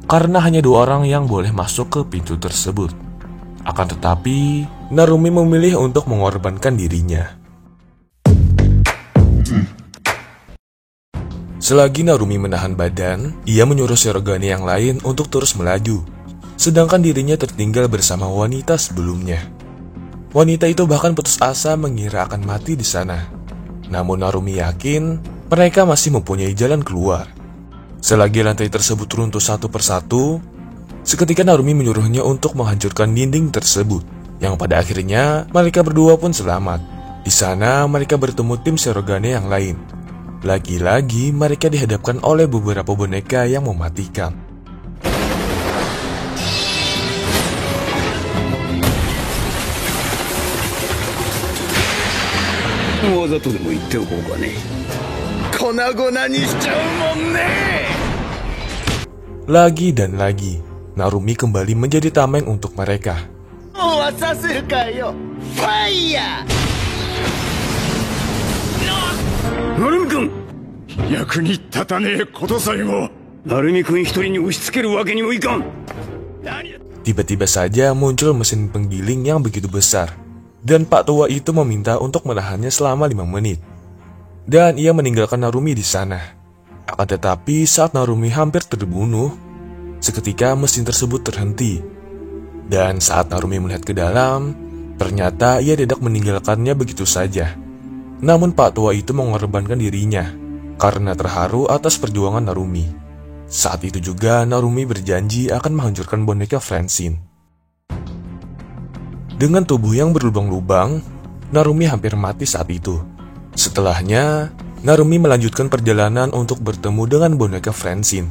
karena hanya 2 orang yang boleh masuk ke pintu tersebut. Akan tetapi, Narumi memilih untuk mengorbankan dirinya. Selagi Narumi menahan badan, ia menyuruh Shirogane yang lain untuk terus melaju, sedangkan dirinya tertinggal bersama wanita sebelumnya. Wanita itu bahkan putus asa mengira akan mati di sana. Namun Narumi yakin mereka masih mempunyai jalan keluar. Selagi lantai tersebut runtuh satu persatu, seketika Narumi menyuruhnya untuk menghancurkan dinding tersebut, yang pada akhirnya mereka berdua pun selamat. Di sana mereka bertemu tim Shirogane yang lain. Lagi-lagi mereka dihadapkan oleh beberapa boneka yang mematikan. Lagi dan lagi, Narumi kembali menjadi tameng untuk mereka. Narumi-kun, 役に立たねえことさえもNarumi-kun一人に押し付けるわけにもいかん。Tiba-tiba saja muncul mesin penggiling yang begitu besar, dan Pak Tua itu meminta untuk menahannya selama 5 menit. Dan ia meninggalkan Narumi di sana. Akan tetapi saat Narumi hampir terbunuh, seketika mesin tersebut terhenti. Dan saat Narumi melihat ke dalam, ternyata ia tidak meninggalkannya begitu saja. Namun Pak Tua itu mengorbankan dirinya karena terharu atas perjuangan Narumi. Saat itu juga Narumi berjanji akan menghancurkan boneka Francine. Dengan tubuh yang berlubang-lubang, Narumi hampir mati saat itu. Setelahnya, Narumi melanjutkan perjalanan untuk bertemu dengan boneka Francine.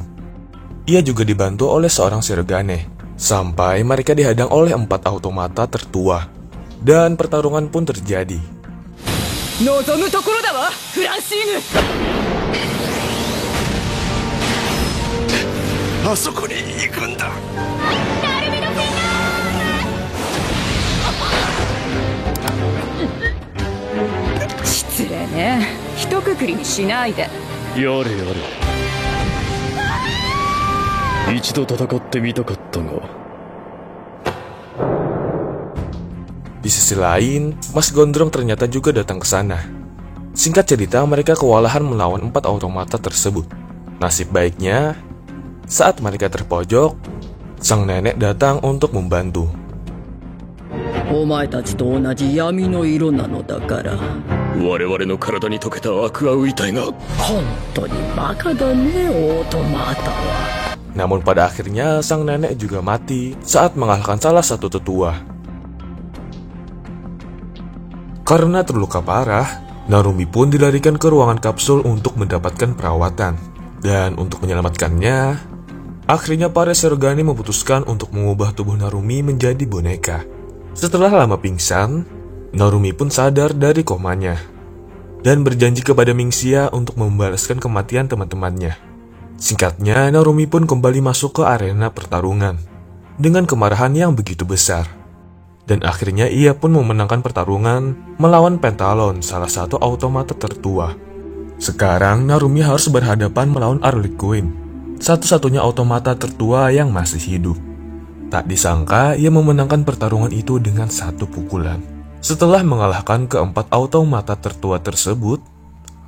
Ia juga dibantu oleh seorang Shirogane, sampai mereka dihadang oleh 4 automata tertua. Dan pertarungan pun terjadi. 望むところだわ、フランシーヌ。あそこに行くんだ。ナルミのフィナーレ。失礼ね、一括りにしないで。やれやれ、一度戦ってみたかったが。Di sisi lain, Mas Gondrong ternyata juga datang ke sana. Singkat cerita, mereka kewalahan melawan 4 automata tersebut. Nasib baiknya, saat mereka terpojok, sang nenek datang untuk membantu. お前たちと同じ闇の色なのだから。我々の体に溶けたアクアウイ体が。本当にバカだね、オートマタは。 Namun pada akhirnya, sang nenek juga mati saat mengalahkan salah satu tetua. Karena terluka parah, Narumi pun dilarikan ke ruangan kapsul untuk mendapatkan perawatan. Dan untuk menyelamatkannya, akhirnya para Shirogane memutuskan untuk mengubah tubuh Narumi menjadi boneka. Setelah lama pingsan, Narumi pun sadar dari komanya dan berjanji kepada Mingxia untuk membalaskan kematian teman-temannya. Singkatnya, Narumi pun kembali masuk ke arena pertarungan dengan kemarahan yang begitu besar. Dan akhirnya ia pun memenangkan pertarungan melawan Pentalon, salah satu automata tertua. Sekarang Narumi harus berhadapan melawan Harley Quinn, satu-satunya automata tertua yang masih hidup. Tak disangka ia memenangkan pertarungan itu dengan 1 pukulan. Setelah mengalahkan keempat automata tertua tersebut,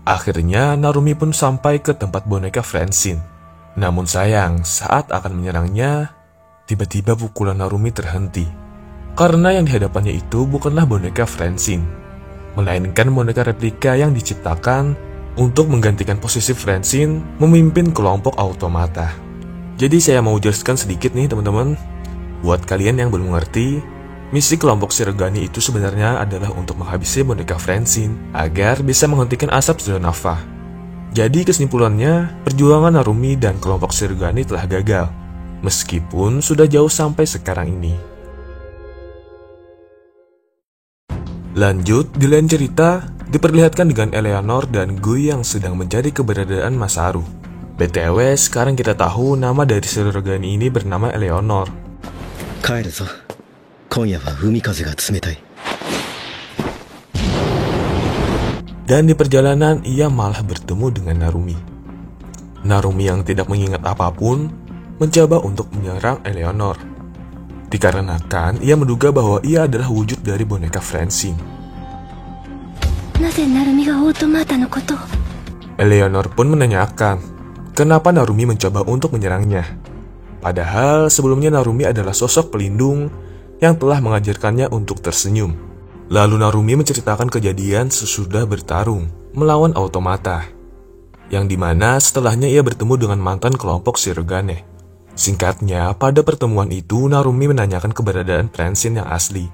akhirnya Narumi pun sampai ke tempat boneka Francine. Namun sayang, saat akan menyerangnya, tiba-tiba pukulan Narumi terhenti. Karena yang dihadapannya itu bukanlah boneka Francine, melainkan boneka replika yang diciptakan untuk menggantikan posisi Francine memimpin kelompok automata. Jadi saya mau jelaskan sedikit nih teman-teman. Buat kalian yang belum mengerti, misi kelompok Shirogane itu sebenarnya adalah untuk menghabisi boneka Francine agar bisa menghentikan asap Zonava. Jadi kesimpulannya, perjuangan Narumi dan kelompok Shirogane telah gagal, meskipun sudah jauh sampai sekarang ini. Lanjut, di lain cerita, diperlihatkan dengan Eleanor dan Guy yang sedang mencari keberadaan Masaru. BTW, sekarang kita tahu nama dari Shirogane ini bernama Eleanor. Dan di perjalanan, ia malah bertemu dengan Narumi. Narumi yang tidak mengingat apapun, mencoba untuk menyerang Eleanor. Dikarenakan ia menduga bahwa ia adalah wujud dari boneka Francine. Eleanor pun menanyakan, kenapa Narumi mencoba untuk menyerangnya. Padahal sebelumnya Narumi adalah sosok pelindung yang telah mengajarkannya untuk tersenyum. Lalu Narumi menceritakan kejadian sesudah bertarung melawan Automata, yang dimana setelahnya ia bertemu dengan mantan kelompok Shirogane. Singkatnya, pada pertemuan itu Narumi menanyakan keberadaan Francine yang asli,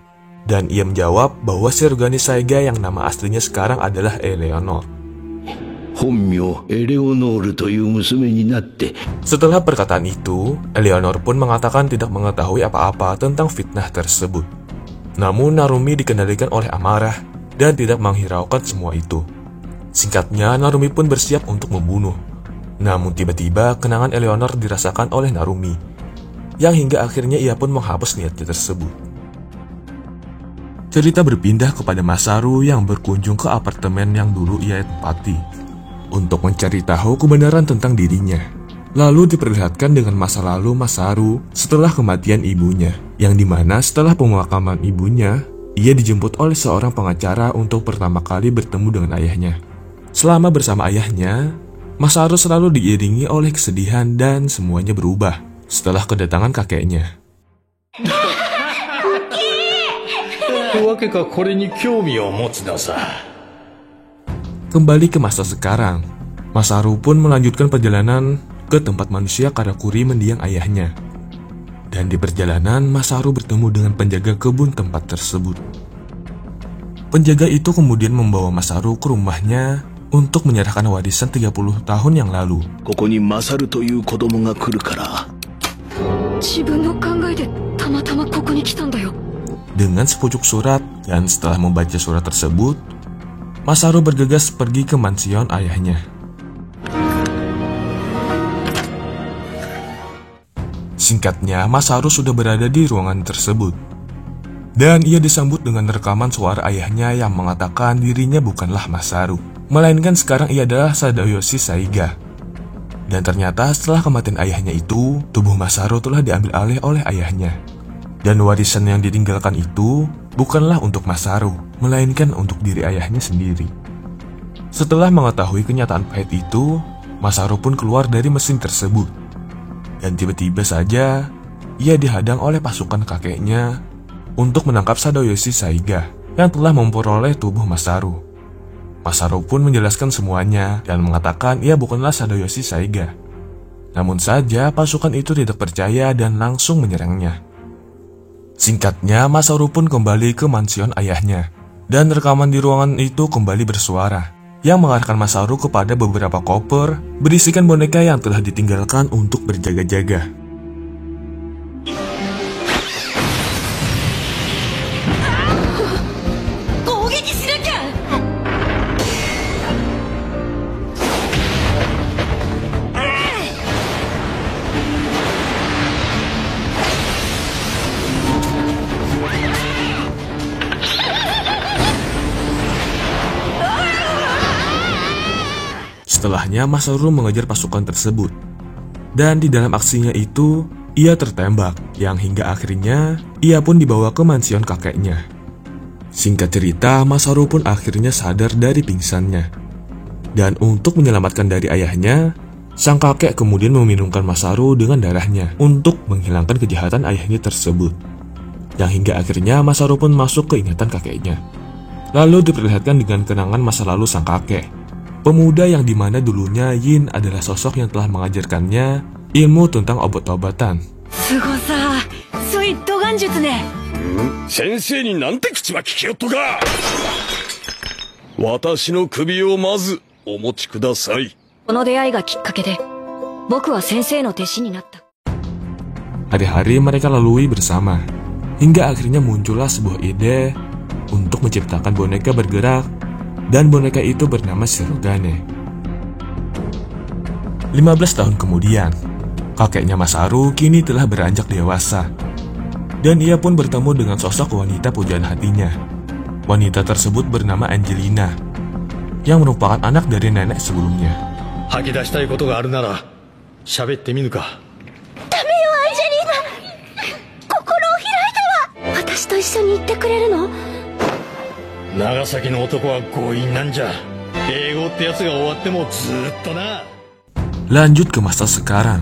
dan ia menjawab bahwa Shirogane Saiga yang nama aslinya sekarang adalah Eleanor. Setelah perkataan itu, Eleanor pun mengatakan tidak mengetahui apa-apa tentang fitnah tersebut. Namun Narumi dikendalikan oleh amarah dan tidak menghiraukan semua itu. Singkatnya, Narumi pun bersiap untuk membunuh. Namun tiba-tiba kenangan Eleanor dirasakan oleh Narumi, yang hingga akhirnya ia pun menghapus niatnya tersebut. Cerita berpindah kepada Masaru yang berkunjung ke apartemen yang dulu ia tempati untuk mencari tahu kebenaran tentang dirinya. Lalu diperlihatkan dengan masa lalu Masaru setelah kematian ibunya, yang dimana setelah pemakaman ibunya, ia dijemput oleh seorang pengacara untuk pertama kali bertemu dengan ayahnya. Selama bersama ayahnya, Masaru selalu diiringi oleh kesedihan dan semuanya berubah setelah kedatangan kakeknya. Kembali ke masa sekarang, Masaru pun melanjutkan perjalanan ke tempat manusia Karakuri mendiang ayahnya. Dan di perjalanan, Masaru bertemu dengan penjaga kebun tempat tersebut. Penjaga itu kemudian membawa Masaru ke rumahnya untuk menyerahkan warisan 30 tahun yang lalu. Dengan sepucuk surat, dan setelah membaca surat tersebut, Masaru bergegas pergi ke mansion ayahnya. Singkatnya, Masaru sudah berada di ruangan tersebut. Dan ia disambut dengan rekaman suara ayahnya yang mengatakan dirinya bukanlah Masaru, melainkan sekarang ia adalah Sadayoshi Saiga. Dan ternyata setelah kematian ayahnya itu, tubuh Masaru telah diambil alih oleh ayahnya. Dan warisan yang ditinggalkan itu bukanlah untuk Masaru, melainkan untuk diri ayahnya sendiri. Setelah mengetahui kenyataan pahit itu, Masaru pun keluar dari mesin tersebut. Dan tiba-tiba saja, ia dihadang oleh pasukan kakeknya untuk menangkap Sadayoshi Saiga yang telah memperoleh tubuh Masaru. Masaru pun menjelaskan semuanya dan mengatakan ia bukanlah Sadayoshi Saiga. Namun saja pasukan itu tidak percaya dan langsung menyerangnya. Singkatnya, Masaru pun kembali ke mansion ayahnya, dan rekaman di ruangan itu kembali bersuara, yang mengarahkan Masaru kepada beberapa koper berisikan boneka yang telah ditinggalkan untuk berjaga-jaga. Setelahnya, Masaru mengejar pasukan tersebut. Dan di dalam aksinya itu, ia tertembak, yang hingga akhirnya ia pun dibawa ke mansion kakeknya. Singkat cerita, Masaru pun akhirnya sadar dari pingsannya. Dan untuk menyelamatkan dari ayahnya, sang kakek kemudian meminumkan Masaru dengan darahnya untuk menghilangkan kejahatan ayahnya tersebut. Yang hingga akhirnya Masaru pun masuk ke ingatan kakeknya. Lalu diperlihatkan dengan kenangan masa lalu sang kakek, pemuda yang dimana dulunya Yin adalah sosok yang telah mengajarkannya ilmu tentang obat-obatan. Sensei ni nante kuchi wa kikiyotto ga? Watashi no kubi o mazu omochi kudasai. Hari-hari mereka lalui bersama, hingga akhirnya muncullah sebuah ide untuk menciptakan boneka bergerak, dan boneka itu bernama Shirogane. 15 tahun kemudian, kakeknya Masaru kini telah beranjak dewasa, dan ia pun bertemu dengan sosok wanita pujaan hatinya. Wanita tersebut bernama Angelina, yang merupakan anak dari nenek sebelumnya. 緒に行ってくれるの？長崎の男は強引なんじゃ。英語ってやつが終わってもずーっとな。 Lanjut ke masa sekarang.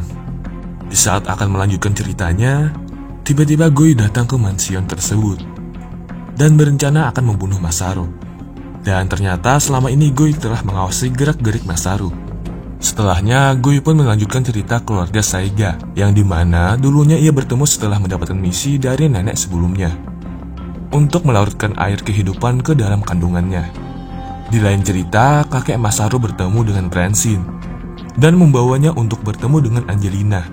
Di saat akan melanjutkan ceritanya, tiba-tiba Goy datang ke mansion tersebut dan berencana akan membunuh Masaru. Dan ternyata selama ini Goy telah mengawasi gerak-gerik Masaru. Setelahnya, Goy pun melanjutkan cerita keluarga Saiga, yang dimana dulunya ia bertemu setelah mendapatkan misi dari nenek sebelumnya untuk melarutkan air kehidupan ke dalam kandungannya. Di lain cerita, kakek Masaru bertemu dengan Francine dan membawanya untuk bertemu dengan Angelina.